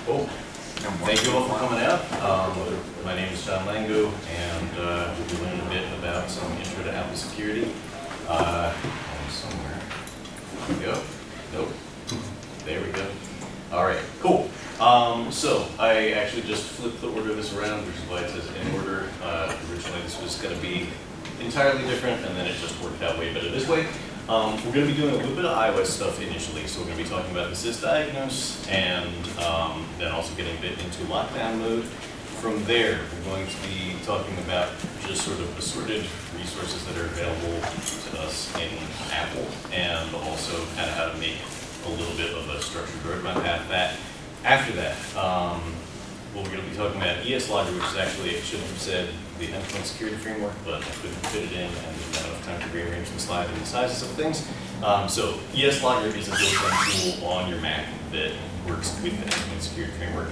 Cool. Thank you all for coming out. My name is John Lango, and we'll be learning a bit about some intro to Apple security. Somewhere. There we go. Nope. There we go. All right, cool. So I actually just flipped the order of this around, which is why it says in order. Originally this was going to be entirely different, and then it just worked out way better this way. We're going to be doing a little bit of iOS stuff initially, so we're going to be talking about the sysdiagnose, and then also getting a bit into lockdown mode. From there, we're going to be talking about just sort of assorted resources that are available to us in Apple, and also kind of how to make a little bit of a structured roadmap after that. We're going to be talking about ESLogger, which is actually, it should have said the endpoint security framework, but I couldn't fit it in and didn't have enough time to rearrange the slide and the sizes of things. So ESLogger is a built-in tool on your Mac that works with the endpoint security framework,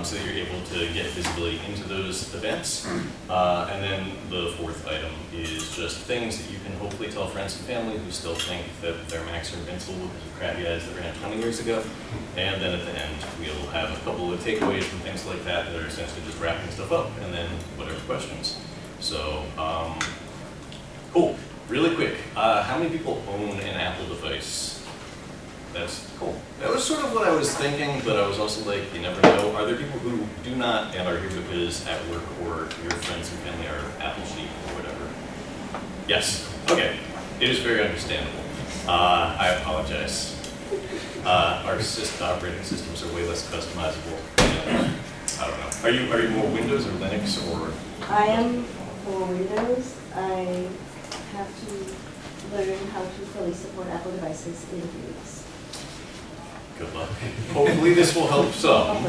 so that you're able to get visibility into those events. And then the fourth item is just things that you can hopefully tell friends and family who still think that their Macs are invincible because of crappy guys that ran 20 years ago. And then at the end, we'll have a couple of takeaways and things like that that are essentially just wrapping stuff up, and then whatever questions. So, cool. Really quick, how many people own an Apple device? That's cool. That was sort of what I was thinking, but I was also like, you never know. Are there people who do not and are here because at work or your friends and family are Apple sheep or whatever? Yes. Okay. It is very understandable. I apologize. Our operating systems are way less customizable. And, I don't know. Are you more Windows or Linux or? I am for Windows. I have to learn how to fully support Apple devices in 3 weeks. Good luck. Hopefully this will help some.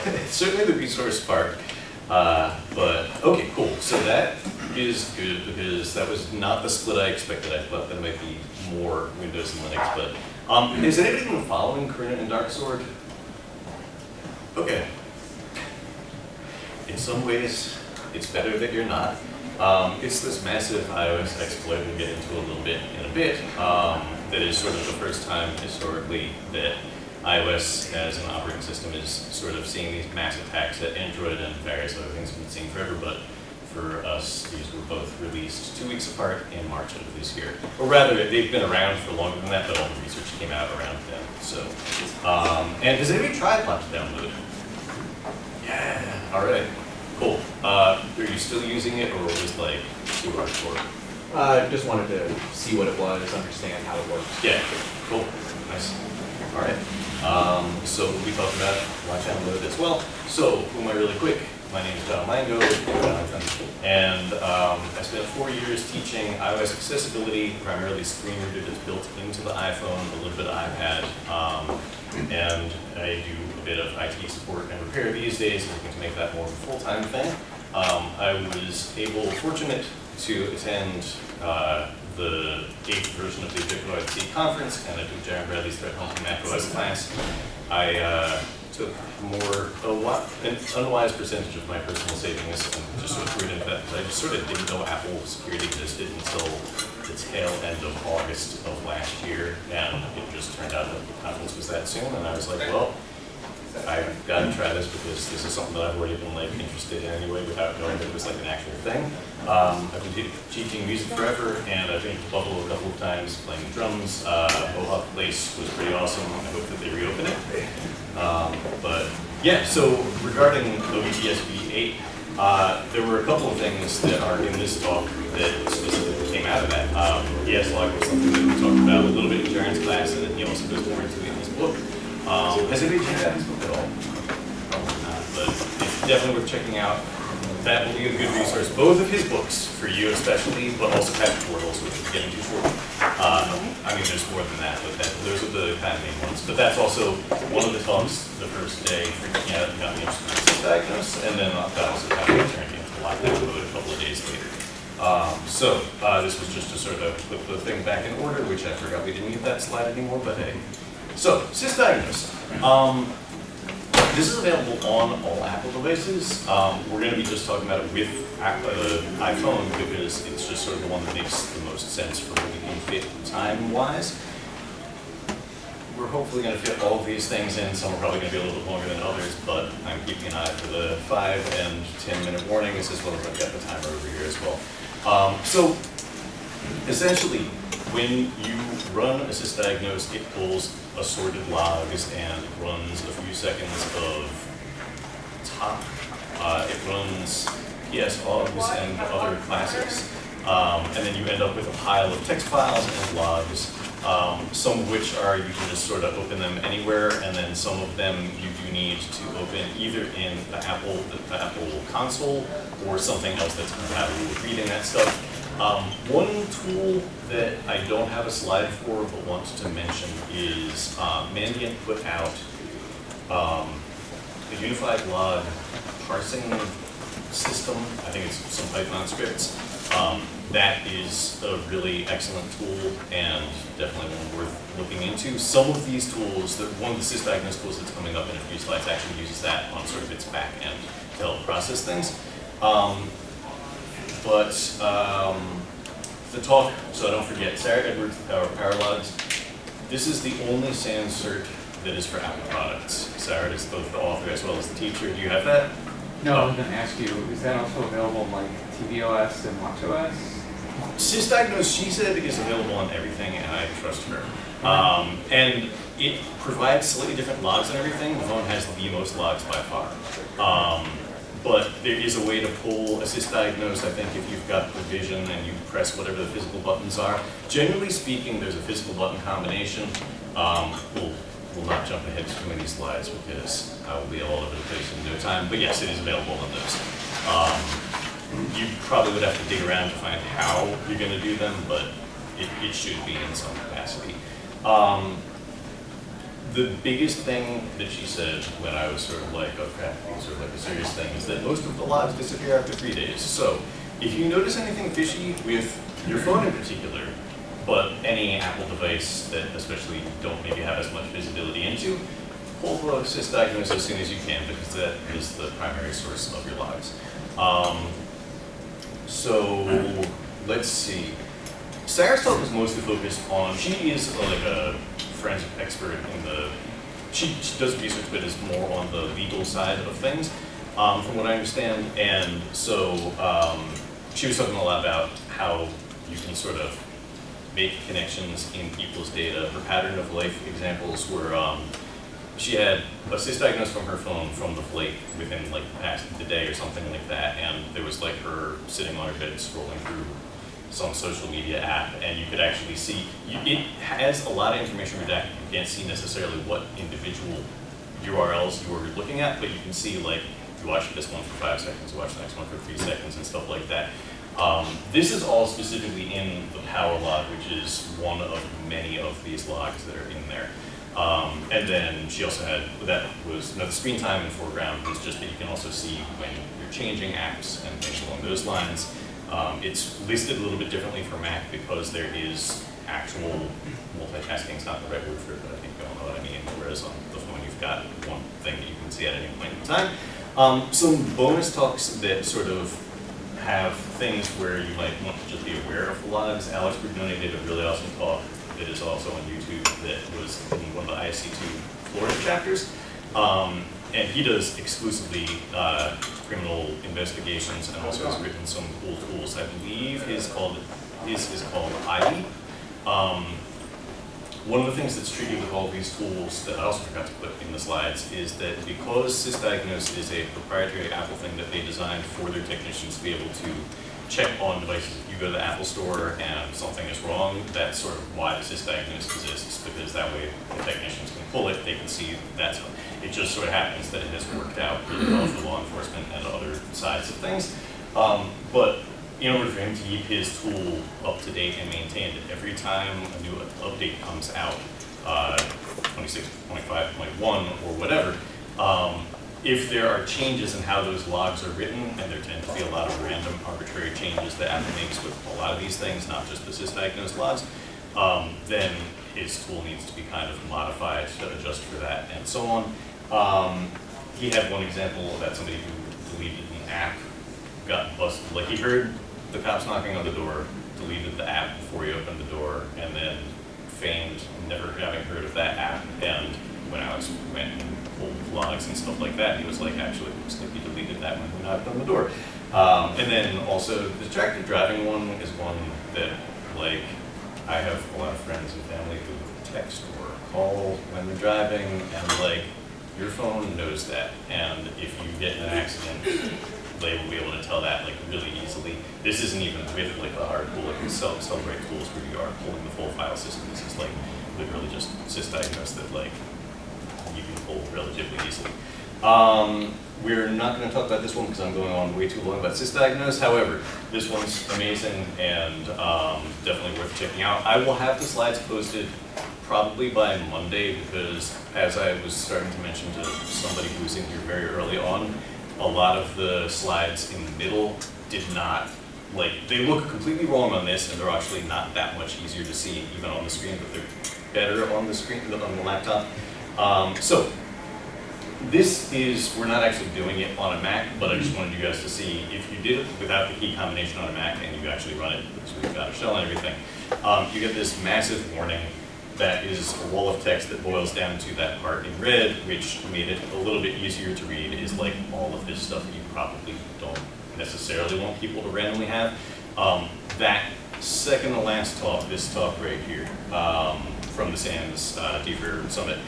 It's certainly the resource part. But okay, cool. So that is good because that was not the split I expected. I thought that might be more Windows and Linux. But is anybody been following Karuna and Darksword? Okay. In some ways, it's better that you're not. It's this massive iOS exploit we'll get into a little bit in a bit. That is sort of the first time historically that iOS as an operating system is sort of seeing these mass attacks at Android, and various other things we've been seeing forever, but for us, these were both released 2 weeks apart in March of this year. Or rather, they've been around for longer than that, but all the research came out around then. So, and has anybody tried lockdown mode? Yeah, all right, cool. Are you still using it, or was it like too hardcore? Just wanted to see what it was, understand how it works. Yeah, cool, nice. All right, so we'll be talking about lockdown mode as well. So, who am I really quick? My name is John Lango, and I spent 4 years teaching iOS accessibility, primarily screen reader that's built into the iPhone, a little bit of iPad, and I do a bit of IT support and repair these days, looking to make that more of a full-time thing. I was fortunate to attend the 8th version of the Ubiquitous conference, and I took Jaron Bradley's Threat Hunting macOS class. I took an unwise percentage of my personal savings and just sort of threw it into that. I just sort of didn't know Apple security existed until the tail end of August of last year, and it just turned out that the conference was that soon, and I was like, well, I've got to try this because this is something that I've already been like interested in anyway without knowing that it was like an actual thing. I've been teaching music forever, and I've been to Buffalo a couple of times playing drums. Mohawk Place was pretty awesome. I hope that they reopen it. But yeah, so regarding OBTS v8, there were a couple of things that are in this talk that specifically came out of that. ESLogger was something that we talked about a little bit in Jaron's class, and then he also goes more into it in his book. Has anybody checked out his book at all? Probably not, but it's definitely worth checking out. That will be a good resource, both of his books, for you especially, but also Patrick Portals, which is getting too short. I mean, there's more than that, but those are the kind of main ones. But that's also one of the talks the first day, freaking out and got me interested in sysdiagnose, and then that also kind of turned into lockdown mode a couple of days later. This was just to sort of put the thing back in order, which I forgot we didn't need that slide anymore, but hey. So, sysdiagnose. This is available on all Apple devices. We're going to be just talking about it with iPhone because it's just sort of the one that makes the most sense for what we can fit time-wise. we're hopefully going to fit all of these things in. Some are probably going to be a little bit longer than others, but I'm keeping an eye for the 5 and 10-minute warnings, as well as I've got the timer over here as well. So essentially, when you run a sysdiagnose, it pulls assorted logs and runs a few seconds of top. It runs PS logs and other classics. And then you end up with a pile of text files and logs, some of which are, you can just sort of open them anywhere, and then some of them you do need to open either in the Apple console or something else that's compatible with reading that stuff. One tool that I don't have a slide for but want to mention is Mandiant put out a unified log parsing system. I think it's some Python scripts. That is a really excellent tool and definitely one worth looking into. Some of these tools, one of the sysdiagnose tools that's coming up in a few slides actually uses that on sort of its back end to help process things. The talk, so I don't forget, Sarah Edwards, the Power of Power Logs. This is the only SANS cert that is for Apple products. Sarah is both the author as well as the teacher. Do you have that? No, I was going to ask you, is that also available on like tvOS and watchOS? Sysdiagnose, she said, is available on everything, and I trust her. And it provides slightly different logs and everything. The phone has the most logs by far. But there is a way to pull a sysdiagnose, I think, if you've got the vision and you press whatever the physical buttons are. Generally speaking, there's a physical button combination. We'll not jump ahead to too many slides because I will be all over the place in no time. But yes, it is available on those. You probably would have to dig around to find how you're going to do them, but it should be in some capacity. The biggest thing that she said when I was sort of like, okay, sort of like a serious thing, is that most of the logs disappear after 3 days. So if you notice anything fishy with your phone in particular, but any Apple device that especially you don't maybe have as much visibility into, pull the sysdiagnose as soon as you can, because that is the primary source of your logs. So let's see. Sarah's talk is mostly focused on, she is like a forensic expert in the, she does research but is more on the legal side of things, from what I understand. And so she was talking a lot about how you can sort of make connections in people's data. Her pattern of life examples were, she had a sysdiagnose from her phone from the flight within like the day or something like that, and there was like her sitting on her bed scrolling through some social media app, and you could actually see, it has a lot of information redacted. You can't see necessarily what individual URLs you are looking at, but you can see like, you watch this one for 5 seconds, you watch the next one for 3 seconds and stuff like that. This is all specifically in the power log, which is one of many of these logs that are in there. And then she also had, that was, the screen time in the foreground was just that you can also see when you're changing apps and things along those lines. It's listed a little bit differently for Mac because there is actual multitasking, is not the right word for it, but I think you all know what I mean. Whereas on the phone, you've got one thing that you can see at any point in time. Some bonus talks that sort of have things where you might want to just be aware of the logs. Alex Brignoni did a really awesome talk that is also on YouTube that was in one of the ISC2 Florida chapters. And he does exclusively criminal investigations and also has written some cool tools. I believe his is called IE. One of the things that's tricky with all these tools that I also forgot to put in the slides is that because sysdiagnose is a proprietary Apple thing that they designed for their technicians to be able to check on devices. If you go to the Apple store and something is wrong, that's sort of why the sysdiagnose exists, because that way the technicians can pull it, they can see that's it just sort of happens that it has worked out really well for law enforcement and other sides of things. But in order for him to keep his tool up to date and maintained, every time a new update comes out, 26.5.1 or whatever, if there are changes in how those logs are written, and there tend to be a lot of random arbitrary changes that Apple makes with a lot of these things, not just the sysdiagnose logs, then his tool needs to be kind of modified to adjust for that and so on. He had one example about somebody who deleted an app, got busted, like he heard the cops knocking on the door, deleted the app before he opened the door, and then feigned never having heard of that app and stuff like that. He was like, actually, it looks like you deleted that when we knocked on the door. And then also the distracted driving one is one that, like, I have a lot of friends and family who text or call when they're driving, and like, your phone knows that. And if you get in an accident, they will be able to tell that like really easily. This isn't even with like a hard tool, like celebrate tools where you are pulling the full file system. This is like literally just sysdiagnose that like you can pull relatively easily. We're not going to talk about this one because I'm going on way too long about sysdiagnose. However, this one's amazing and definitely worth checking out. I will have the slides posted probably by Monday because, as I was starting to mention to somebody who was in here very early on, a lot of the slides in the middle did not, like, they look completely wrong on this and they're actually not that much easier to see even on the screen, but they're better on the screen than on the laptop. So this is, we're not actually doing it on a Mac, but I just wanted you guys to see if you did it without the key combination on a Mac and you actually run it, because we've got a shell and everything, you get this massive warning that is a wall of text that boils down to that part in red, which made it a little bit easier to read, is like all of this stuff that you probably don't necessarily want people to randomly have. That second to last talk, this talk right here, from the SANS DFIR Summit,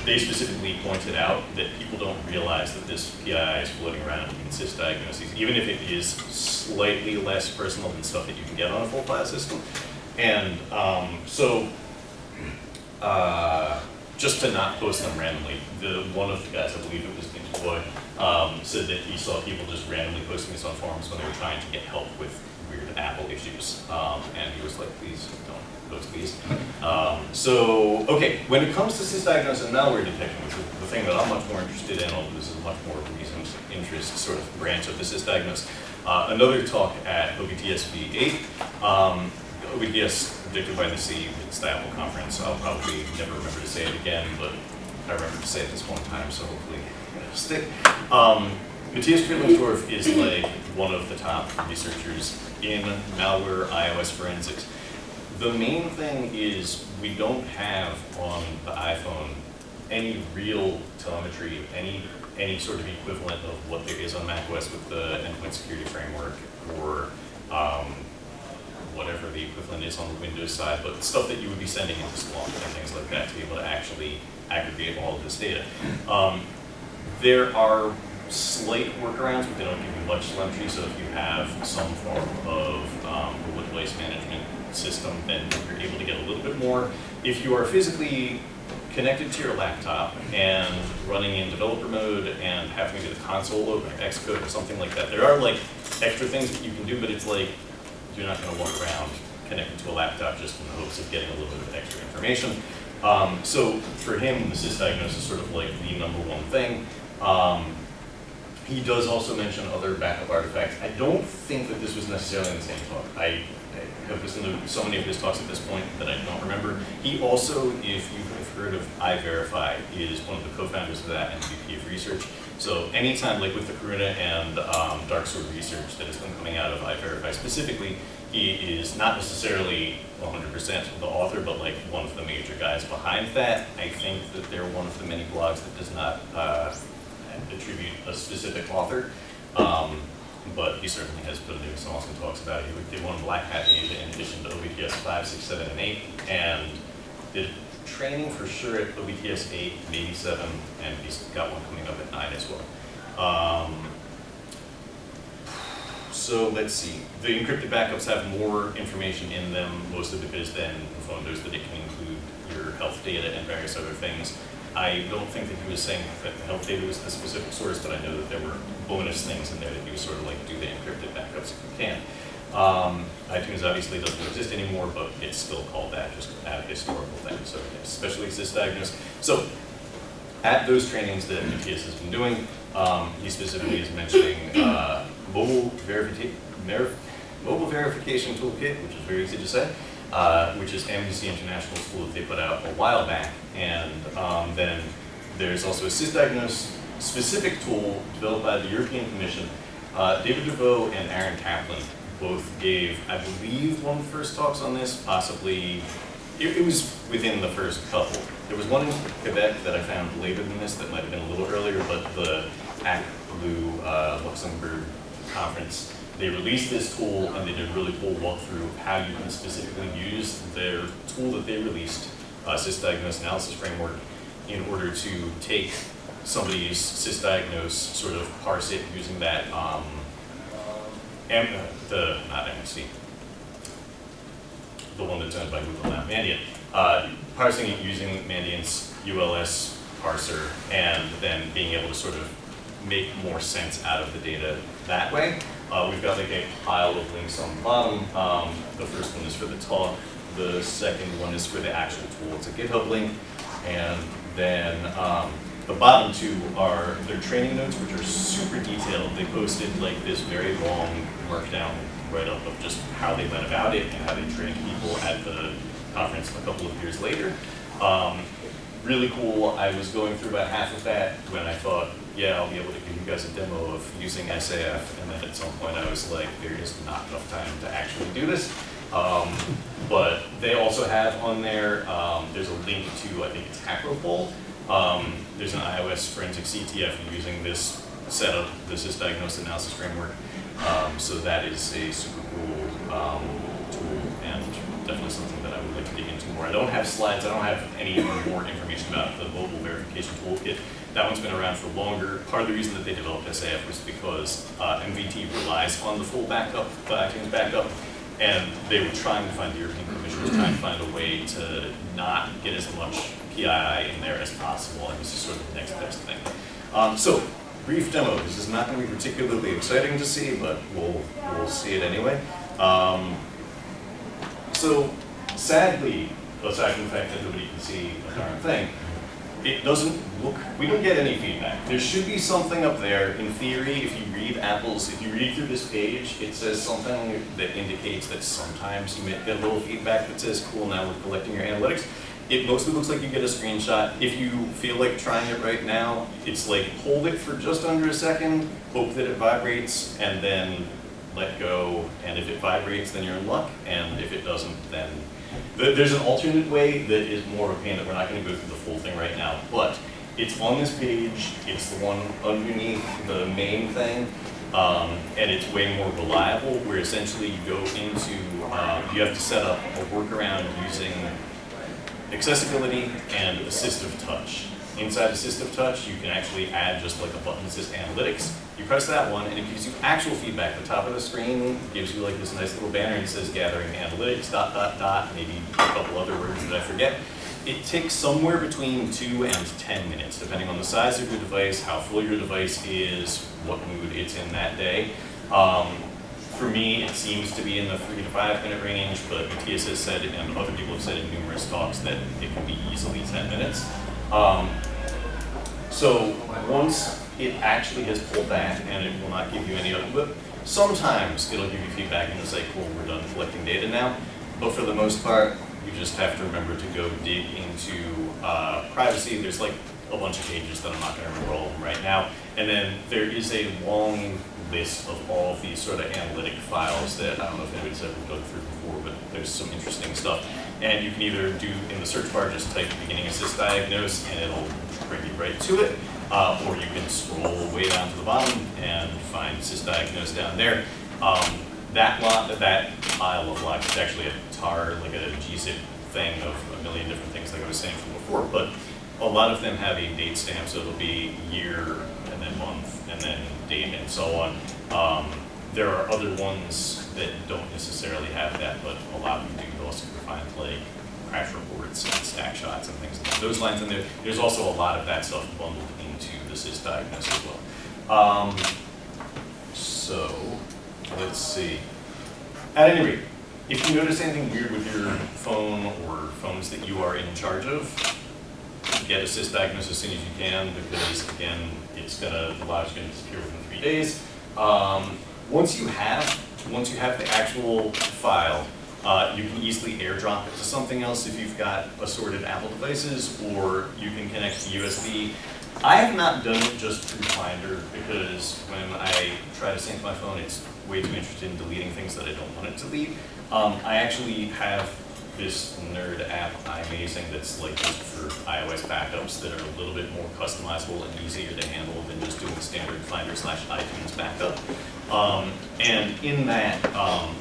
they specifically pointed out that people don't realize that this PII is floating around in sysdiagnoses, even if it is slightly less personal than stuff that you can get on a full file system. And just to not post them randomly, one of the guys, I believe it was Ninja Boy, said that he saw people just randomly posting this on forums when they were trying to get help with weird Apple issues. And he was like, please don't post these. So, okay, when it comes to sysdiagnose and malware detection, which is the thing that I'm much more interested in, although this is a much more recent interest sort of branch of the sysdiagnose, another talk at OBTS V8, OBTS predicted by the Sea, it's the Apple conference. I'll probably never remember to say it again, but I remember to say it this one time, so hopefully it'll stick. Matthias Friedlandsdorf is like one of the top researchers in malware iOS forensics. The main thing is we don't have on the iPhone any real telemetry, any sort of equivalent of what there is on macOS with the endpoint security framework or whatever the equivalent is on the Windows side, but stuff that you would be sending into Splunk and things like that to be able to actually aggregate all of this data. There are slight workarounds, but they don't give you much telemetry, so if you have some form of bullet place management system, then you're able to get a little bit more. If you are physically connected to your laptop and running in developer mode and having to get the console open or Xcode or something like that, there are like extra things that you can do, but it's like, you're not going to walk around connected to a laptop just in the hopes of getting a little bit of extra information. So for him, the sysdiagnose is sort of like the number one thing. He does also mention other backup artifacts. I don't think that this was necessarily in the same talk. I have listened to so many of his talks at this point that I don't remember. He also, if you have heard of iVerify, is one of the co-founders of that and VP of research. So anytime, like with the Karuna and Dark Sword research that has been coming out of iVerify specifically, he is not necessarily 100% the author, but like one of the major guys behind that. I think that they're one of the many blogs that does not attribute a specific author, but he certainly has put in some awesome talks about it. He did one on Black Hat Asia in addition to OBTS 5, 6, 7, and 8, and did training for sure at OBTS 8, maybe 7, and he's got one coming up at 9 as well. So let's see. The encrypted backups have more information in them, mostly because then the phone knows that it can include your health data and various other things. I don't think that he was saying that the health data was the specific source, but I know that there were bonus things in there that you would sort of like do the encrypted backups if you can. iTunes obviously doesn't exist anymore, but it's still called that, just at a historical thing. So especially sysdiagnose. So at those trainings that Matthias has been doing, he specifically is mentioning mobile verification toolkit, which is very easy to say, which is Amnesty International's tool that they put out a while back. And then there's also a sysdiagnose specific tool developed by the European Commission. David DeVoe and Aaron Kaplan both gave, I believe, one of the first talks on this, possibly it was within the first couple. There was one in Quebec that I found later than this that might have been a little earlier, but the Act Blue Luxembourg conference, they released this tool and they did a really cool walkthrough of how you can specifically use their tool that they released, sysdiagnose analysis framework, in order to take somebody's sysdiagnose, sort of parse it using that, not MSC, the one that's owned by Google now, Mandiant, parsing it using Mandiant's ULS parser, and then being able to sort of make more sense out of the data that way. We've got like a pile of links on the bottom. The first one is for the talk. The second one is for the actual tool. It's a GitHub link. And then the bottom two are their training notes, which are super detailed. They posted like this very long markdown write-up of just how they went about it and how they trained people at the conference a couple of years later. Really cool. I was going through about half of that when I thought, yeah, I'll be able to give you guys a demo of using SAF, and then at some point I was like, there is not enough time to actually do this. But they also have on there, there's a link to, I think it's HacroPol. There's an iOS forensic CTF using this setup, this is diagnosis analysis framework. So that is a super cool tool, and definitely something that I would like to dig into more. I don't have slides, I don't have any more information about the mobile verification toolkit. That one's been around for longer. Part of the reason that they developed SAF was because MVT relies on the full backup, the iTunes backup, and they were trying to find, the European Commission was trying to find a way to not get as much PII in there as possible, and this is sort of the next best thing. So, brief demo. This is not going to be particularly exciting to see, but we'll see it anyway. So, sadly, aside from the fact that nobody can see a darn thing, it doesn't look, we don't get any feedback. There should be something up there. In theory, if you read through this page, it says something that indicates that sometimes you might get a little feedback that says, cool, now we're collecting your analytics. It mostly looks like you get a screenshot. If you feel like trying it right now, it's like hold it for just under a second, hope that it vibrates, and then let go. And if it vibrates, then you're in luck. And if it doesn't, then there's an alternate way that is more of a pain that we're not going to go through the full thing right now. But it's on this page. It's the one underneath the main thing. And it's way more reliable, where essentially you go into, you have to set up a workaround using accessibility and assistive touch. Inside assistive touch, you can actually add just like a button that says analytics. You press that one and it gives you actual feedback. The top of the screen gives you like this nice little banner and it says gathering analytics, ... maybe a couple other words that I forget. It takes somewhere between 2 and 10 minutes, depending on the size of your device, how full your device is, what mood it's in that day. For me, it seems to be in the 3 to 5 minute range, but Matthias has said, and other people have said in numerous talks, that it can be easily 10 minutes. So once it actually has pulled back, and it will not give you any other, but sometimes it'll give you feedback and it's like, cool, we're done collecting data now. But for the most part, you just have to remember to go dig into privacy. There's like a bunch of pages that I'm not going to remember all of them right now. And then there is a long list of all of these sort of analytic files that I don't know if anybody's ever dug through before, but there's some interesting stuff. And you can either do, in the search bar, just type beginning of sysdiagnose and it'll bring you right to it. Or you can scroll way down to the bottom and find sysdiagnose down there. That pile of logs is actually a tar, like a GZIP thing of a million different things like I was saying from before, but a lot of them have a date stamp, so it'll be year and then month and then date and so on. There are other ones that don't necessarily have that, but a lot of them do. You'll also find like crash reports and stack shots and things along those lines, and there's also a lot of that stuff bundled into the sysdiagnose as well. So let's see. At any rate, if you notice anything weird with your phone or phones that you are in charge of, get a sysdiagnose as soon as you can, because again, the log's going to disappear within 3 days. Once you have the actual file, you can easily airdrop it to something else if you've got assorted Apple devices, or you can connect to USB. I have not done it just through Finder, because when I try to sync my phone, it's way too interested in deleting things that I don't want it to delete. I actually have this nerd app, iMazing, that's like just for iOS backups that are a little bit more customizable and easier to handle than just doing standard Finder/iTunes backup. And in that,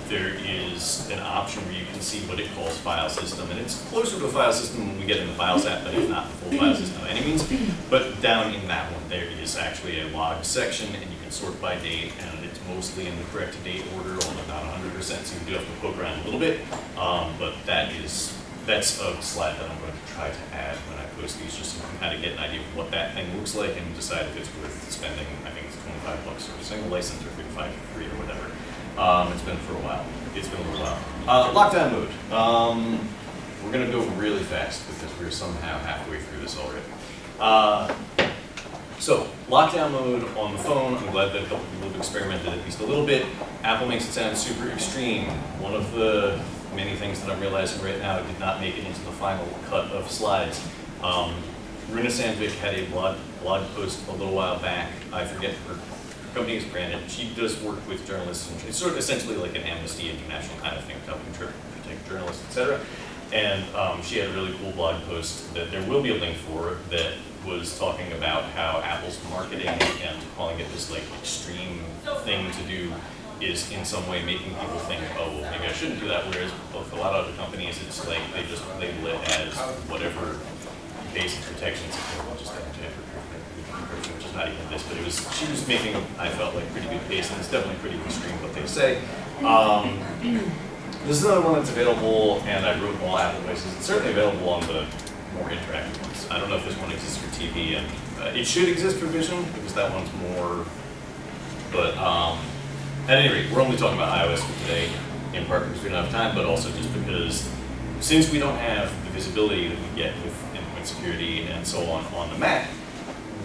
there is an option where you can see what it calls file system, and it's closer to a file system when we get in the Files app, but it's not the full file system by any means. But down in that one, there is actually a log section, and you can sort by date, and it's mostly in the correct date order, on about 100%, so you do have to poke around a little bit. But that's a slide that I'm going to try to add when I post these, just so you can kind of get an idea of what that thing looks like and decide if it's worth spending. I think it's $25 for a single license or $55 for free or whatever. It's been for a while. It's been a little while. Lockdown mode. We're going to go really fast because we're somehow halfway through this already. So, lockdown mode on the phone. I'm glad that a couple people have experimented at least a little bit. Apple makes it sound super extreme. One of the many things that I'm realizing right now did not make it into the final cut of slides. Runa Sandvik had a blog post a little while back. I forget her company is branded. She does work with journalists, and it's sort of essentially like an Amnesty International kind of thing, helping protect journalists, etc. And she had a really cool blog post that there will be a link for that was talking about how Apple's marketing and calling it this like extreme thing to do is in some way making people think, oh, well, maybe I shouldn't do that, whereas with a lot of other companies, it's like they just label it as whatever basic protections, we'll just get into encryption, which is not even this, but she was making, I felt like, pretty good case, and it's definitely pretty extreme what they say. This is another one that's available, and I wrote all Apple devices. It's certainly available on the more interactive ones. I don't know if this one exists for TV, and it should exist for Vision, because that one's more, but at any rate, we're only talking about iOS for today, in part because we don't have time, but also just because since we don't have the visibility that we get with endpoint security and so on the Mac,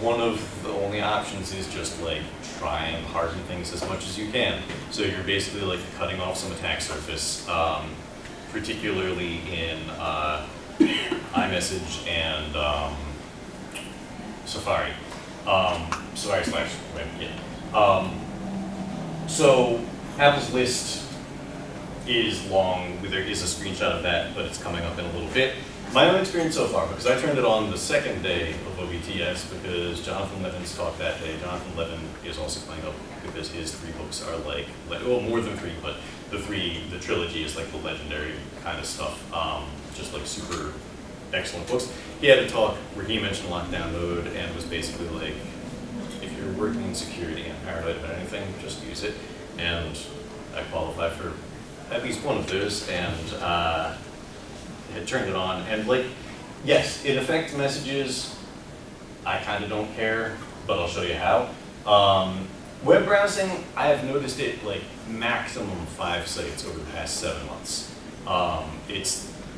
one of the only options is just like try and harden things as much as you can. So you're basically like cutting off some attack surface, particularly in iMessage and Safari. Safari/WebKit. So Apple's list is long. There is a screenshot of that, but it's coming up in a little bit. My own experience so far, because I turned it on the second day of OBTS because Jonathan Levin's talk that day. Jonathan Levin is also playing up because his 3 books are like well, more than 3, but the trilogy is like the legendary kind of stuff, just like super excellent books. He had a talk where he mentioned lockdown mode and was basically like, if you're working in security and paranoid about anything, just use it. And I qualify for at least one of those, and had turned it on. And like, yes, it affects messages. I kind of don't care, but I'll show you how. Web browsing, I have noticed it like maximum 5 sites over the past 7 months.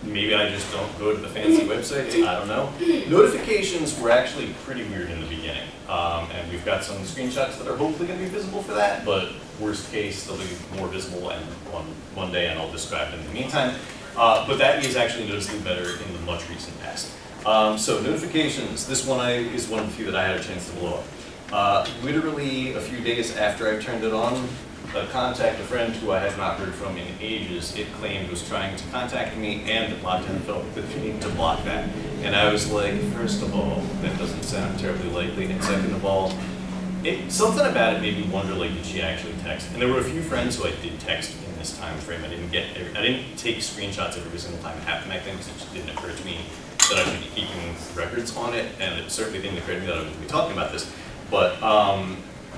Maybe I just don't go to the fancy websites, I don't know. Notifications were actually pretty weird in the beginning. And we've got some screenshots that are hopefully going to be visible for that, but worst case, they'll be more visible and one day, and I'll describe it in the meantime. But that is actually noticeably better in the much recent past. So notifications, this one is one of the few that I had a chance to blow up. Literally a few days after I turned it on, a friend who I had not heard from in ages, it claimed was trying to contact me, and it locked in the felt that you need to block that. And I was like, first of all, that doesn't sound terribly likely, and second of all, something about it made me wonder, like, did she actually text? And there were a few friends who I did text in this time frame. I didn't take screenshots every single time it happened back then, because it just didn't occur to me that I should be keeping records on it, and it certainly didn't occur to me that I would be talking about this. But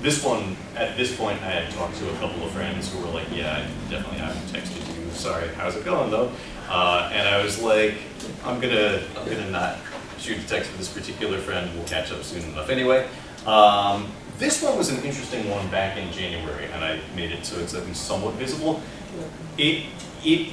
this one, at this point, I had talked to a couple of friends who were like, yeah, I definitely haven't texted you. Sorry, how's it going though? And I was like, I'm gonna not shoot a text with this particular friend. We'll catch up soon enough anyway. This one was an interesting one back in January, and I made it so it's at least somewhat visible. It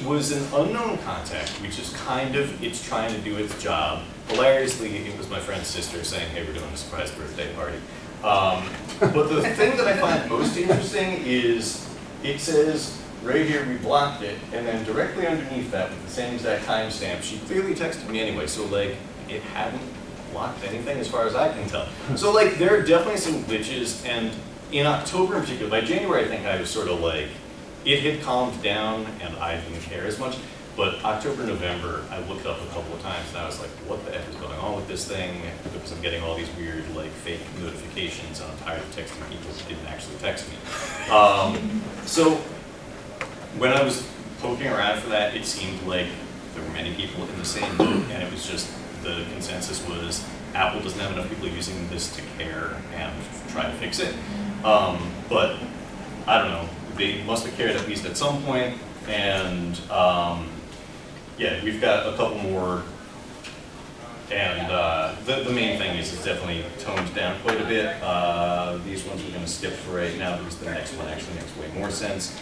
was an unknown contact, which is it's trying to do its job. Hilariously, it was my friend's sister saying, hey, we're doing a surprise birthday party. But the thing that I find most interesting is it says, right here, we blocked it, and then directly underneath that, with the same exact timestamp, she clearly texted me anyway, so like, it hadn't blocked anything as far as I can tell. So like, there are definitely some glitches, and in October in particular, by January I think I was sort of like, it had calmed down and I didn't care as much, but October, November, I looked up a couple of times and I was like, what the F is going on with this thing? Because I'm getting all these weird like fake notifications and I'm tired of texting people who didn't actually text me. So when I was poking around for that, it seemed like there were many people in the same boat, and it was just the consensus was Apple doesn't have enough people using this to care and try to fix it. But I don't know, they must have cared at least at some point, and yeah, we've got a couple more, and the main thing is it's definitely toned down quite a bit. These ones we're going to skip for right now because the next one actually makes way more sense.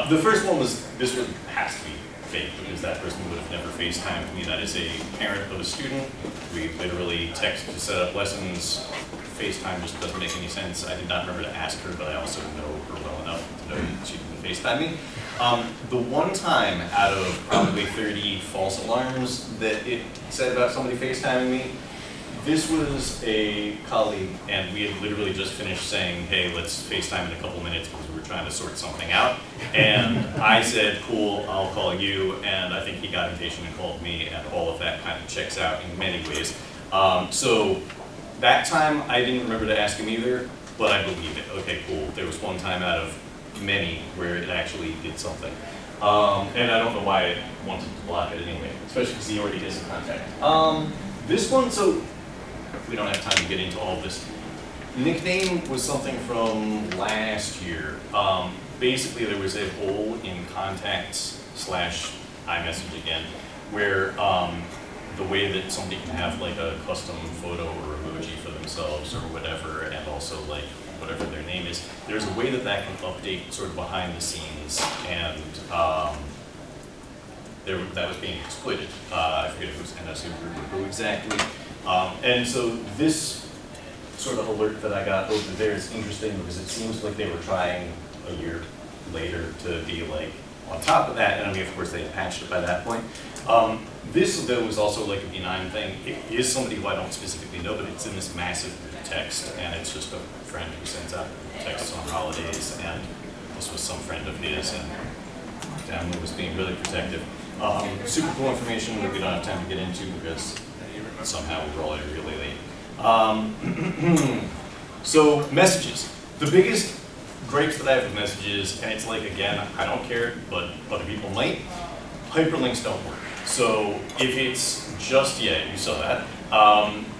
The first one was, this one has to be fake because that person would have never FaceTimed me. That is a parent of a student. We literally text to set up lessons. FaceTime just doesn't make any sense. I did not remember to ask her, but I also know her well enough to know that she didn't FaceTime me. The one time out of probably 30 false alarms that it said about somebody FaceTiming me, this was a colleague, and we had literally just finished saying, hey, let's FaceTime in a couple minutes because we were trying to sort something out. And I said, cool, I'll call you, and I think he got impatient and called me, and all of that kind of checks out in many ways. So that time, I didn't remember to ask him either, but I believe it. Okay, cool. There was one time out of many where it actually did something. And I don't know why it wanted to block it anyway, especially because he already is in contact. This one, so we don't have time to get into all of this. Nickname was something from last year. Basically, there was a hole in contacts / iMessage again, where the way that somebody can have like a custom photo or emoji for themselves or whatever, and also like whatever their name is, there's a way that that can update sort of behind the scenes, and that was being exploited. I forget if it was NSU or who exactly. And so this sort of alert that I got over there is interesting because it seems like they were trying a year later to be like on top of that, and I mean, of course, they had patched it by that point. This, though, is also like a benign thing. It is somebody who I don't specifically know, but it's in this massive text, and it's just a friend who sends out texts on holidays, and this was some friend of his, and download was being really protective. Super cool information that we don't have time to get into because somehow we were all really late. So messages. The biggest gripes that I have with messages, and it's like, again, I don't care, but other people might, hyperlinks don't work. So if it's just, yeah, you saw that.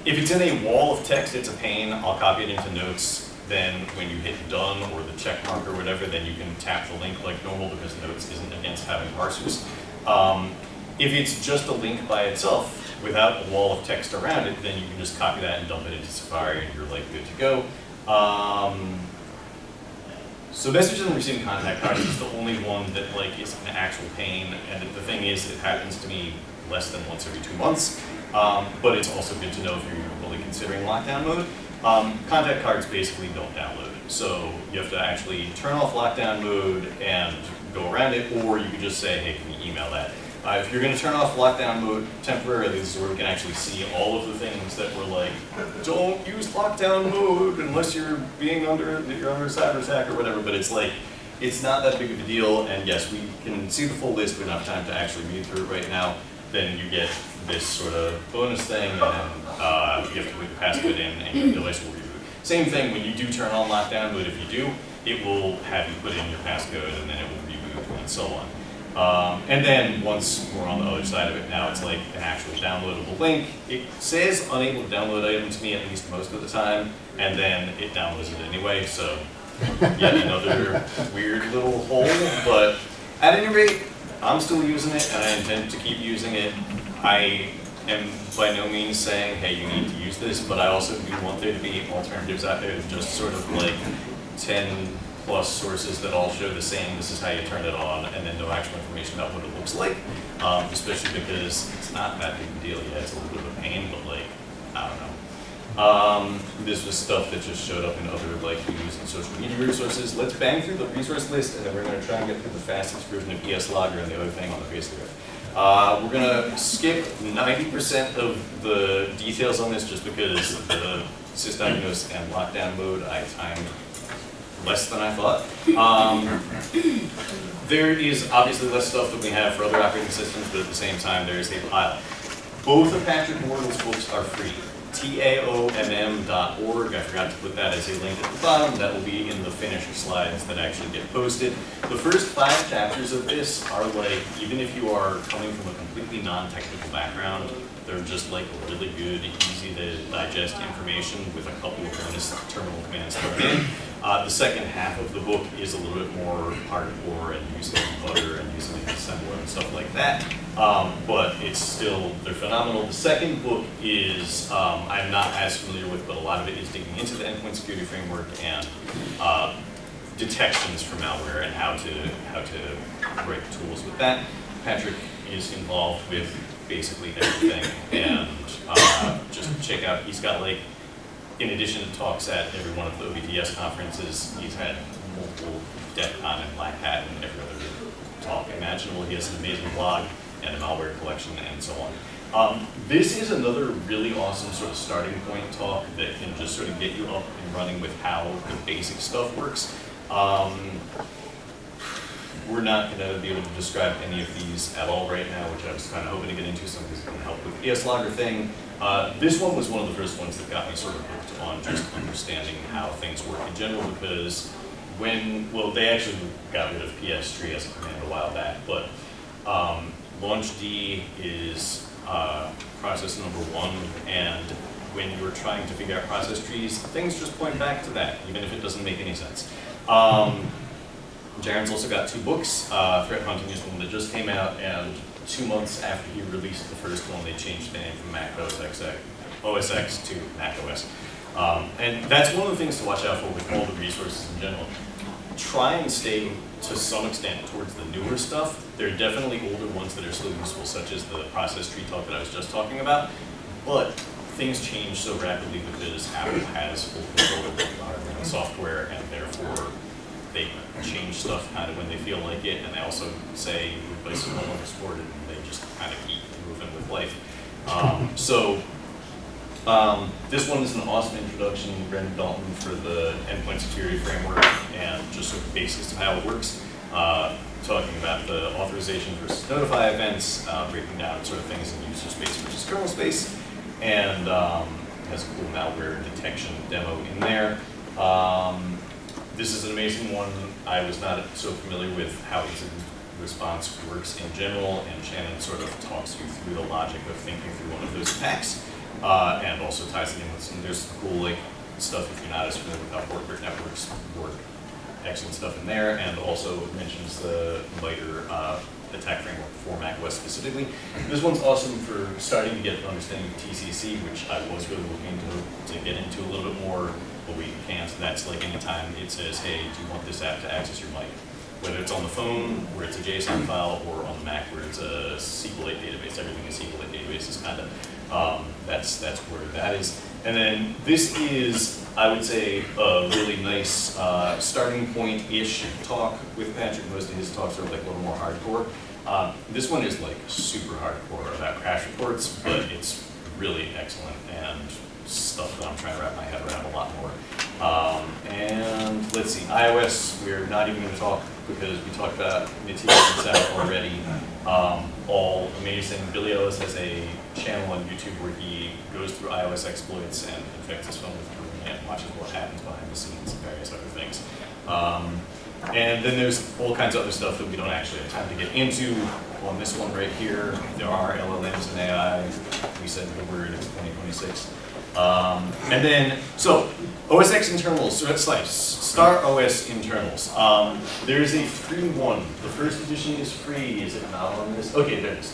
If it's in a wall of text, it's a pain. I'll copy it into notes. Then when you hit done or the check mark or whatever, then you can tap the link like normal because notes isn't against having parsers. If it's just a link by itself without a wall of text around it, then you can just copy that and dump it into Safari and you're like good to go. So messages and receiving contact cards is the only one that like is an actual pain, and the thing is, it happens to me less than once every 2 months. But it's also good to know if you're really considering lockdown mode. Contact cards basically don't download, so you have to actually turn off lockdown mode and go around it, or you can just say, hey, can you email that? If you're going to turn off lockdown mode temporarily, this is where we can actually see all of the things that were like, don't use lockdown mode unless you're under a cyber attack or whatever. But it's like, it's not that big of a deal. And yes, we can see the full list. We don't have time to actually read through it right now. Then you get this sort of bonus thing, and you have to put your passcode in, and your device will reboot. Same thing when you do turn on lockdown mode. If you do, it will have you put in your passcode, and then it will reboot, and so on. And then once we're on the other side of it now, it's like an actual downloadable link. It says unable to download item to me at least most of the time, and then it downloads it anyway, so yet another weird little hole. But at any rate, I'm still using it, and I intend to keep using it. I am by no means saying, hey, you need to use this, but I also do want there to be alternatives out there to just sort of like 10+ sources that all show the same, this is how you turn it on, and then no actual information about what it looks like, especially because it's not that big a deal yet. It's a little bit of a pain, but like, I don't know. This was stuff that just showed up in other like news and social media resources. Let's bang through the resource list, and then we're going to try and get through the fastest version of ES Logger and the other thing on the face of it. We're going to skip 90% of the details on this just because the sysdiagnose and lockdown mode I timed less than I thought. There is obviously less stuff than we have for other operating systems, but at the same time, there is a pile. Both of Patrick Mortall's books are free. taomm.org. I forgot to put that as a link at the bottom. That will be in the finished slides that actually get posted. The first 5 chapters of this are like, even if you are coming from a completely non-technical background, they're just like really good, easy to digest information with a couple of bonus terminal commands thrown in. The second half of the book is a little bit more hardcore and using butter and using assembler and stuff like that. But it's still, they're phenomenal. The second book is, I'm not as familiar with, but a lot of it is digging into the endpoint security framework and detections for malware and how to write tools with that. Patrick is involved with basically everything, and just check out, he's got like, in addition to talks at every one of the OBTS conferences, he's had multiple DEFCON and Black Hat and every other talk imaginable. He has an amazing blog and a malware collection and so on. This is another really awesome sort of starting point talk that can just sort of get you up and running with how the basic stuff works. We're not going to be able to describe any of these at all right now, which I was kind of hoping to get into. Some of these are going to help with the ES Logger thing. This one was one of the first ones that got me sort of hooked on just understanding how things work in general, because well, they actually got rid of PS3 as a command a while back, but launchd is process number 1, and when you're trying to figure out process trees, things just point back to that, even if it doesn't make any sense. Jaren's also got 2 books. Threat Hunting is one that just came out, and 2 months after he released the first one, they changed the name from macOS X to macOS. And that's one of the things to watch out for with all the resources in general. Try and stay, to some extent, towards the newer stuff. There are definitely older ones that are still useful, such as the process tree talk that I was just talking about, but things change so rapidly because Apple has full control of the hardware and software, and therefore they change stuff kind of when they feel like it, and they also say replace it no longer supported, and they just kind of keep moving with life. This one is an awesome introduction, Brendan Dalton, for the endpoint security framework and just sort of basics of how it works. Talking about the authorization versus notify events, breaking down sort of things in user space versus kernel space, and has a cool malware detection demo in there. This is an amazing one. I was not so familiar with how incident response works in general, and Shannon sort of talks you through the logic of thinking through one of those attacks, and also ties it in with some, there's some cool like stuff if you're not as familiar with how corporate networks work. Excellent stuff in there, and also mentions the MITRE attack framework for macOS specifically. This one's awesome for starting to get an understanding of TCC, which I was really looking to get into a little bit more, but we can't. That's like anytime it says, hey, do you want this app to access your mic? Whether it's on the phone, where it's a JSON file, or on the Mac, where it's a SQLite database. Everything is SQLite database is kind of, that's where that is. And then this is, I would say, a really nice starting point-ish talk with Patrick. Most of his talks are like a little more hardcore. This one is like super hardcore about crash reports, but it's really excellent and stuff that I'm trying to wrap my head around a lot more. And let's see, iOS, we're not even going to talk because we talked about Matthias and Sarah already. All amazing. Billy Ellis has a channel on YouTube where he goes through iOS exploits and infects his phone with Chrome and watches what happens behind the scenes and various other things. And then there's all kinds of other stuff that we don't actually have time to get into on this one right here. There are LLMs and AI. We said the word, it's 2026. And then, so, OS X internals, so that's like Star OS internals. There's a free one. The first edition is free. Is it not on this? Okay, there it is.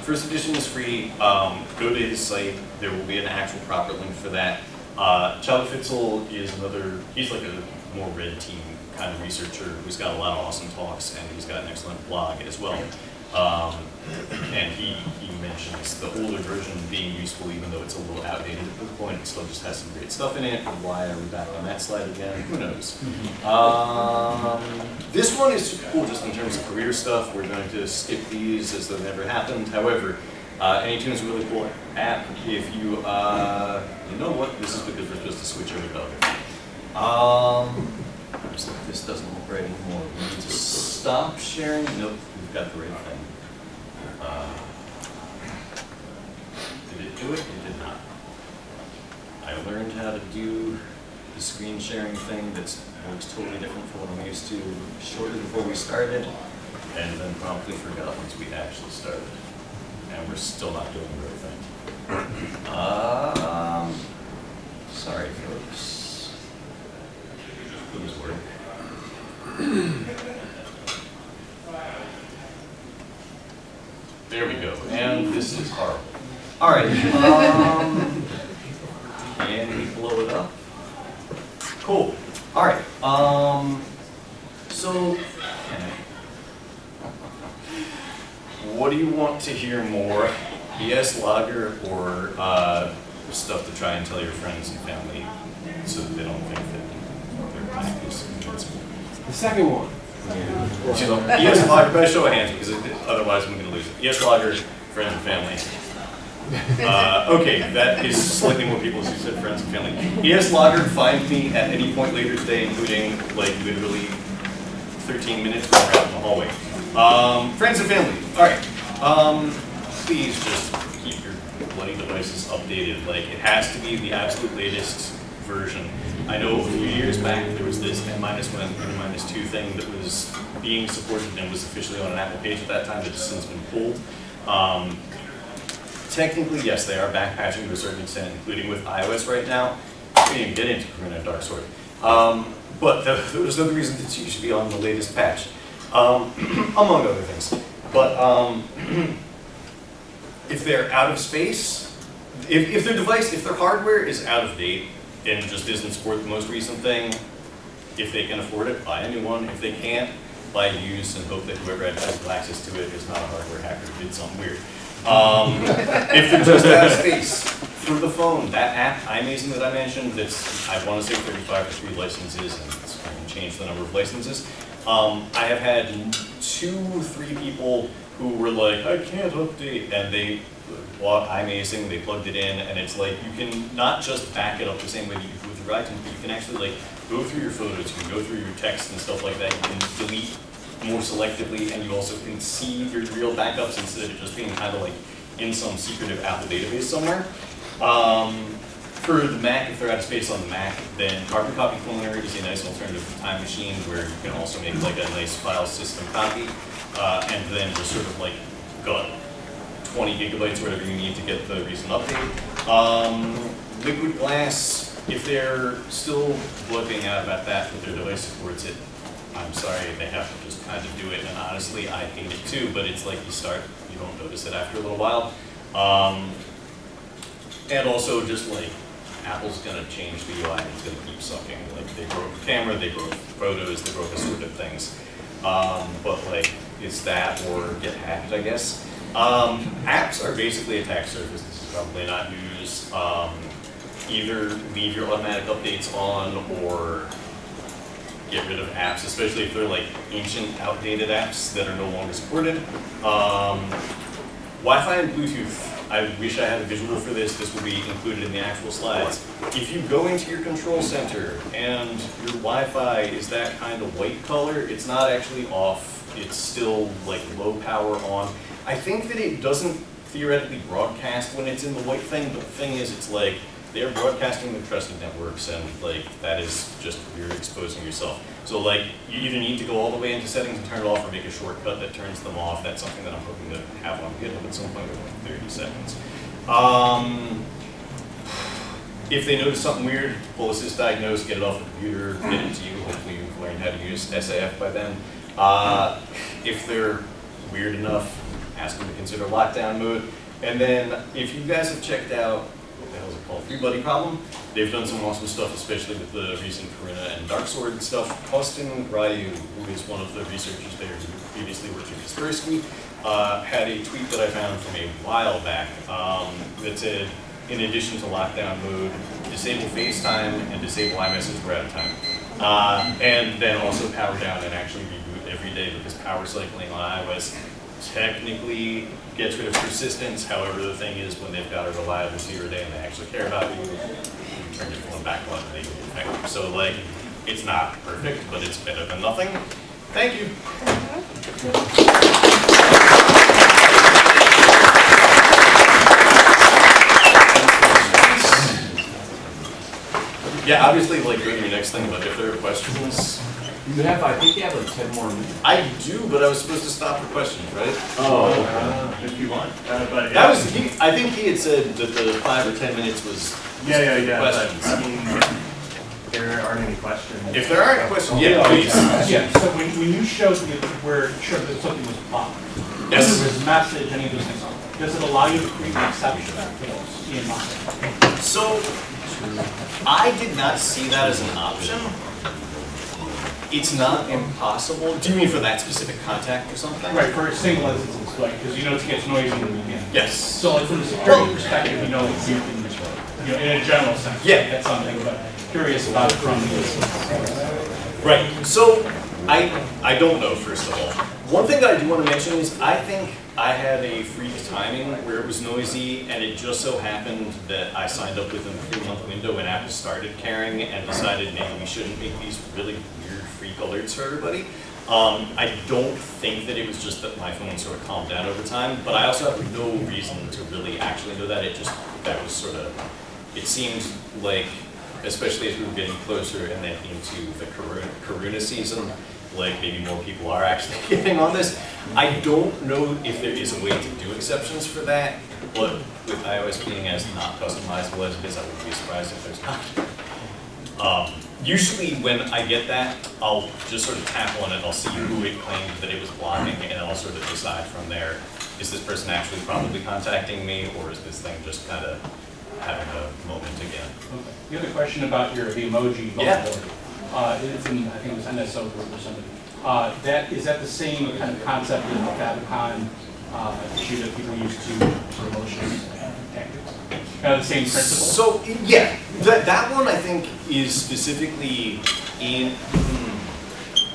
First edition is free. Go to his site. There will be an actual proper link for that. Charlie Fitzel is another, he's like a more red team kind of researcher who's got a lot of awesome talks, and he's got an excellent blog as well. And he mentions the older version being useful, even though it's a little outdated at this point. It still just has some great stuff in it. Why are we back on that slide again? Who knows? This one is super cool just in terms of career stuff. We're going to skip these as though they never happened. However, AnyTune is a really cool app. If you, you know what? This is because we're supposed to switch over to other. Looks like this doesn't look right anymore. We need to stop sharing. Nope, we've got the right thing. Did it do it? It did not. I learned how to do the screen sharing thing that works totally different from what I'm used to shortly before we started, and then promptly forgot once we actually started. And we're still not doing the right thing. Sorry folks. Please work. There we go, and this is horrible. All right, can we blow it up? Cool. All right. So, what do you want to hear more? BS Logger or stuff to try and tell your friends and family so that they don't think that their Mac is invincible? The second one. BS Logger, by show of hands, because otherwise I'm going to lose it. BS Logger, friends and family. Okay, that is slightly more people who said friends and family. BS Logger, find me at any point later today, including like literally 13 minutes when we're out in the hallway. Friends and family, all right. Please just keep your bloody devices updated. Like, it has to be the absolute latest version. I know a few years back there was this N-1, N-2 thing that was being supported and was officially on an Apple page at that time that's since been pulled. Technically, yes, they are back patching to a certain extent, including with iOS right now. We didn't even get into Karuna and Dark Sword. But there's no reason that you should be on the latest patch, among other things. But if they're out of space, if their device, if their hardware is out of date and just doesn't support the most recent thing, if they can afford it, buy a new one. If they can't, buy used and hope that whoever had physical access to it is not a hardware hacker who did something weird. If they're just out of space, through the phone, that app, iMazing that I mentioned, that's, I want to say 35 or 3 licenses, and I can change the number of licenses. I have had 2-3 people who were like, I can't update, and they bought iMazing, they plugged it in, and it's like, you can not just back it up the same way that you do with your iTunes, but you can actually like go through your photos, you can go through your text and stuff like that, you can delete more selectively, and you also can see your real backups instead of just being kind of like in some secretive Apple database somewhere. For the Mac, if they're out of space on the Mac, then Carbon Copy Cloner is a nice alternative to Time Machine where you can also make like a nice file system copy, and then just sort of like gut 20 gigabytes or whatever you need to get the recent update. Liquid Glass, if they're still blipping out about that, but their device supports it, I'm sorry, they have to just kind of do it, and honestly, I hate it too, but it's like you don't notice it after a little while. And also just like, Apple's gonna change the UI and it's gonna keep sucking. Like, they broke the camera, they broke photos, they broke assorted things. But like, it's that or get hacked, I guess. Apps are basically attack surface. This is probably not news. Either leave your automatic updates on or get rid of apps, especially if they're like ancient, outdated apps that are no longer supported. Wi-Fi and Bluetooth, I wish I had a visual for this. This will be included in the actual slides. If you go into your control center and your Wi-Fi is that kind of white color, it's not actually off. It's still like low power on. I think that it doesn't theoretically broadcast when it's in the white thing, but the thing is, it's like, they're broadcasting the trusted networks, and like that is just, you're exposing yourself. So like, you either need to go all the way into settings and turn it off, or make a shortcut that turns them off. That's something that I'm hoping to have on GitHub at some point within 30 seconds. If they notice something weird, pull a sysdiagnose, get it off the computer, get it to you. Hopefully you've learned how to use SAF by then. If they're weird enough, ask them to consider lockdown mode. And then if you guys have checked out, what the hell is it called, Free Buddy Problem, they've done some awesome stuff, especially with the recent Karuna and Dark Sword stuff. Austin Ryu, who is one of the researchers there who previously worked at Kaspersky, had a tweet that I found from a while back that said, in addition to lockdown mode, disable FaceTime and disable iMessage for out of time. And then also power down and actually reboot every day, because power cycling on iOS technically gets rid of persistence. However, the thing is, when they've got a reliable 0 day and they actually care about you, turn your phone back on and they go effective. So like, it's not perfect, but it's better than nothing. Thank you. Yeah, obviously, like, go to your next thing, but if there are questions. You have, I think you have like 10 more minutes. I do, but I was supposed to stop for questions, right? Oh, if you want. But That was, I think he had said that the 5 or 10 minutes was yeah. questions. But, I mean, there aren't any questions. If there aren't questions, yeah, please. Yeah, so when you showed me where it showed that something was blocked, Yes. whether it was message, any of those things, does it allow you to create an exception for those in mind? So, I did not see that as an option. It's not impossible. Do you mean for that specific contact or something? Right, for a single instance, like, because you know it gets noisy in the beginning. Yes. So like from a security perspective, you know, you can, in a general sense. Yeah. That's something, but curious about it from the. Right. So I don't know, first of all. One thing that I do want to mention is I think I had a freak timing where it was noisy, and it just so happened that I signed up within the 3-month window and Apple started caring and decided maybe we shouldn't make these really weird freak alerts for everybody. I don't think that it was just that my phone sort of calmed down over time, but I also have no reason to really actually know that. That was sort of, it seemed like, especially as we were getting closer and then into the Karuna season, like maybe more people are actually getting on this. I don't know if there is a way to do exceptions for that, but with iOS being as not customizable as it is, I wouldn't be surprised if there's not. Usually when I get that, I'll just sort of tap on it, I'll see who it claimed that it was blocking, and I'll sort of decide from there, is this person actually probably contacting me, or is this thing just kind of having a moment again? Okay. The other question about the emoji Yeah. vulnerability. It's in, I think it was NSO group or something. Is that the same kind of concept in the Favicon issue that people use to for emotions tactics? Kind of the same principle? So, yeah, that one I think is specifically in,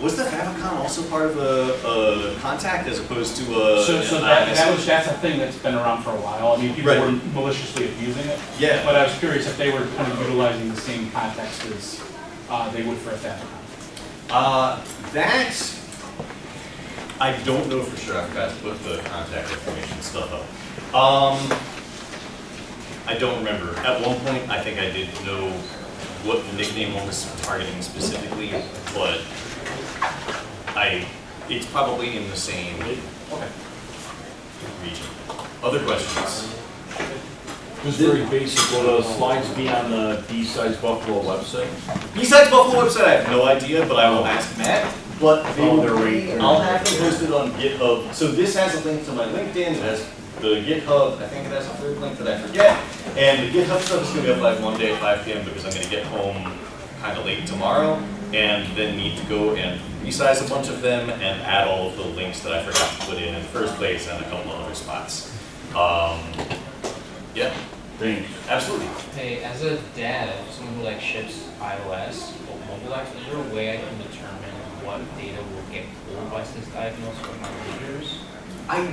was the Favicon also part of a contact as opposed to a? So that's a thing that's been around for a while. I mean, people Right. were maliciously abusing it. Yeah. But I was curious if they were kind of utilizing the same context as they would for a Favicon. That, I don't know for sure. I forgot to put the contact information stuff up. I don't remember. At one point, I think I did know what the nickname was targeting specifically, but it's probably in the same region. Other questions? Just very basic, will the slides be on the BSides Buffalo website? BSides Buffalo website, I have no idea, but I will ask Matt. But they will they're be, right. I'll have them posted on GitHub. So this has a link to my LinkedIn, it has the GitHub, I think it has a third link that I forget. And the GitHub stuff is going to be up like one day at 5 p.m. because I'm going to get home kind of late tomorrow and then need to go and resize a bunch of them and add all of the links that I forgot to put in the first place and a couple of other spots. Yeah. Thanks. Absolutely. Hey, as a dad, someone who like ships iOS or mobile apps, is there a way I can determine what data will get pulled by sysdiagnose from my readers? I Is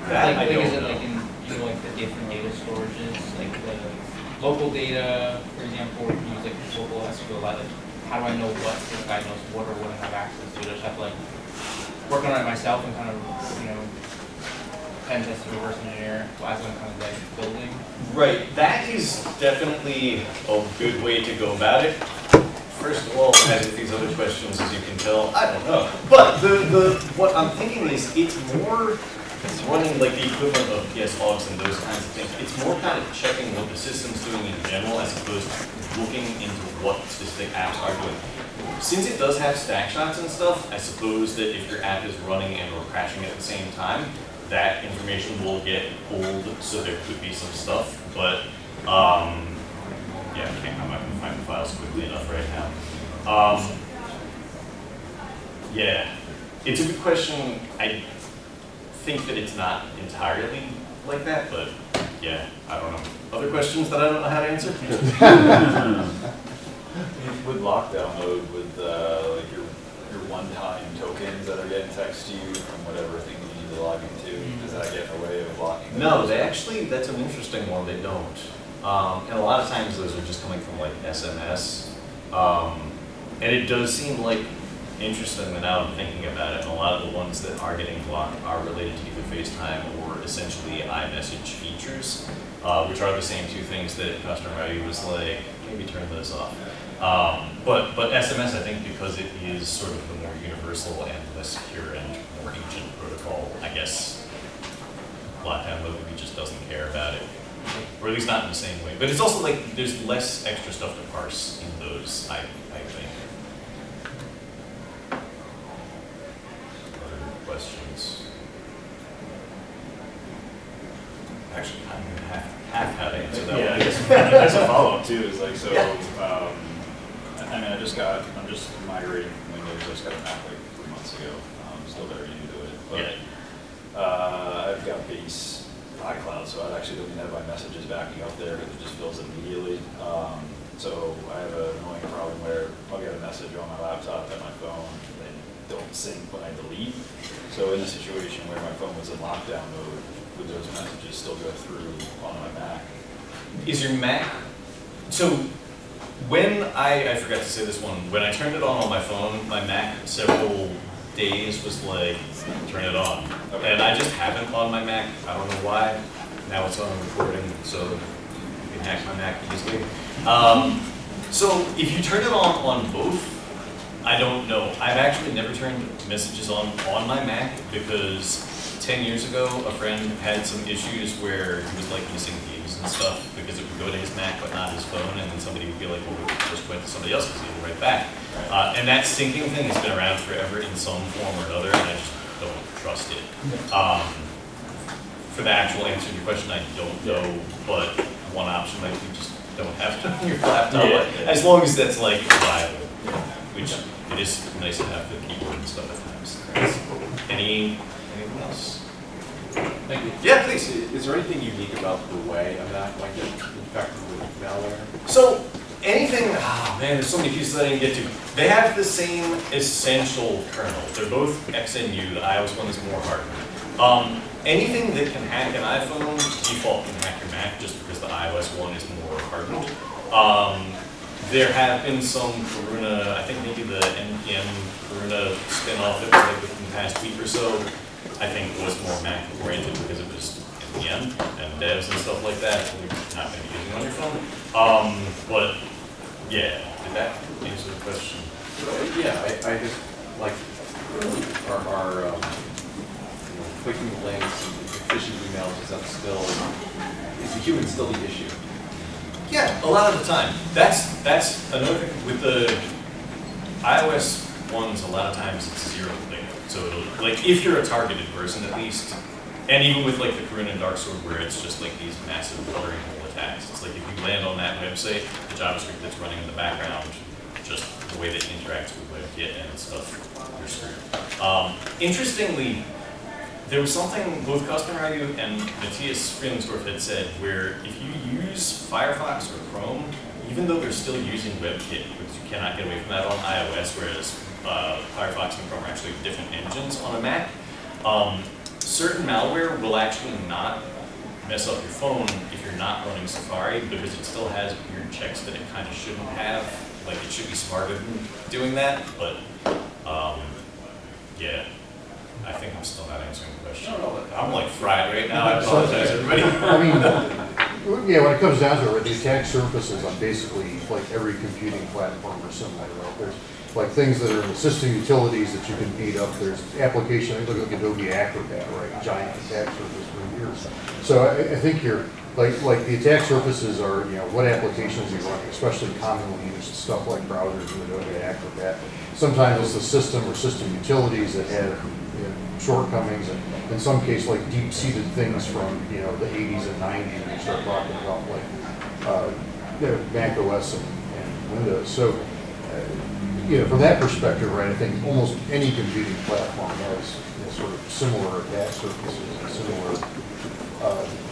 don't it know. like in like the different data storages, like the local data, for example, or use like local SQL, like how do I know what sysdiagnose what or what I have access to? Do I just have to like work on it myself and kind of pen test and reverse engineer as I'm kind of like building? Right, that is definitely a good way to go about it. First of all, as with these other questions, as you can tell, I don't know. But what I'm thinking is it's more running like the equivalent of PS logs and those kinds of things. It's more kind of checking what the system's doing in general as opposed to looking into what specific apps are doing. Since it does have stack shots and stuff, I suppose that if your app is running and or crashing at the same time, that information will get pulled, so there could be some stuff, but yeah, I'm not gonna find the files quickly enough right now. Yeah, it's a good question. I think that it's not entirely like that, but yeah, I don't know. Other questions that I don't know how to answer? With lockdown mode, with like your one-time tokens that are getting texted to you from whatever thing you need to log into, does that get in the way of locking? No, they actually, that's an interesting one, they don't. And a lot of times those are just coming from like SMS. And it does seem like interesting that now I'm thinking about it, and a lot of the ones that are getting blocked are related to either FaceTime or essentially iMessage features, which are the same two things that customer value was like, maybe turn those off. But SMS, I think because it is sort of the more universal and less secure and more ancient protocol, I guess Lockdown Movie just doesn't care about it. Or at least not in the same way. But it's also like there's less extra stuff to parse in those, I think. Other questions? Actually, I'm gonna have how to answer that Yeah, I one. guess that's a follow-up too, is like, so, Yeah. I mean, I'm just migrating from Windows, I just got a Mac like 3 months ago, I'm still very new to it, but, I've got base iCloud, so I actually don't even have my messages backing up there, because it just fills immediately. So I have an annoying problem where I'll get a message on my laptop and my phone, and they don't sync when I delete. So in a situation where my phone was in lockdown mode, would those messages still go through on my Mac? Is your Mac, so when I forgot to say this one, when I turned it on my phone, my Mac several days was like, turn it on. Okay. And I just haven't on my Mac, I don't know why. Now it's on recording, so you can hack my Mac easily. So if you turn it on both, I don't know. I've actually never turned messages on my Mac because 10 years ago, a friend had some issues where he was like missing keys and stuff because it would go to his Mac but not his phone, and then somebody would be like, well, we just went to somebody else's, he would write back. And that syncing thing has been around forever in some form or another, and I just don't trust it. For the actual answer to your question, I don't know, but one option might be just don't have it on your laptop, as long as that's like reliable, which it is nice to have the keyboard and stuff at times. Anyone else? Thank you. Yeah, please. Is there anything unique about the way a Mac might get infected with malware? So anything, man, there's so many pieces I didn't get to. They have the same essential kernel. They're both XNU. The iOS one is more hardened. Anything that can hack an iPhone, default can hack your Mac just because the iOS one is more hardened. There have been some Karuna, I think maybe the NPM Karuna spin-off that was like within the past week or so, I think was more Mac oriented because it was NPM and devs and stuff like that, and you're not going to be using on your phone. But yeah, did that answer the question? Yeah, I just like our clicking the links and phishing emails, is the human still the issue? Yeah, a lot of the time. That's another thing with the iOS ones. A lot of times it's zero click. So it'll, like if you're a targeted person at least, and even with like the Karuna and Dark Sword where it's just like these massive coloring hole attacks. It's like if you land on that website, the JavaScript that's running in the background, just the way that it interacts with WebKit and stuff, you're screwed. Interestingly, there was something both Customer IU and Matthias Freilingsdorf had said where if you use Firefox or Chrome, even though they're still using WebKit, because you cannot get away from that on iOS, whereas Firefox and Chrome are actually different engines on a Mac, certain malware will actually not mess up your phone if you're not running Safari because it still has weird checks that it kind of shouldn't have. Like it should be smarter than doing that, but yeah. I think I'm still not answering the question. I'm like fried right now. I apologize, everybody. I mean, yeah, when it comes down to it, the attack surfaces on basically like every computing platform are similar. Right? There's like things that are in the system utilities that you can beat up. There's application, look at Adobe Acrobat, right? Giant attack surface for years. So I think you're like the attack surfaces are, you know, what applications you're running, especially commonly used stuff like browsers and Adobe Acrobat. Sometimes it's the system or system utilities that have shortcomings, and in some cases like deep-seated things from the 80s and 90s when you start talking about like macOS and Windows. So from that perspective, right, I think almost any computing platform has sort of similar attack surfaces and similar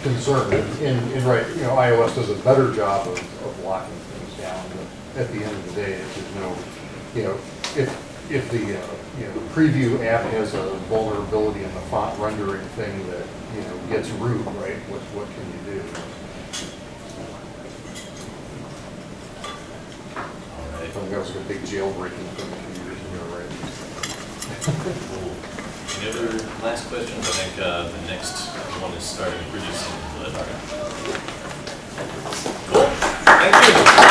concern. And right, iOS does a better job of locking things down. But at the end of the day, if there's no, if the preview app has a vulnerability in the font rendering thing that gets root, right? What can you do? like a big jailbreaking thing a few years ago, right? Cool. Any other last questions? I think the next one is starting pretty soon, but. Cool. Thank you.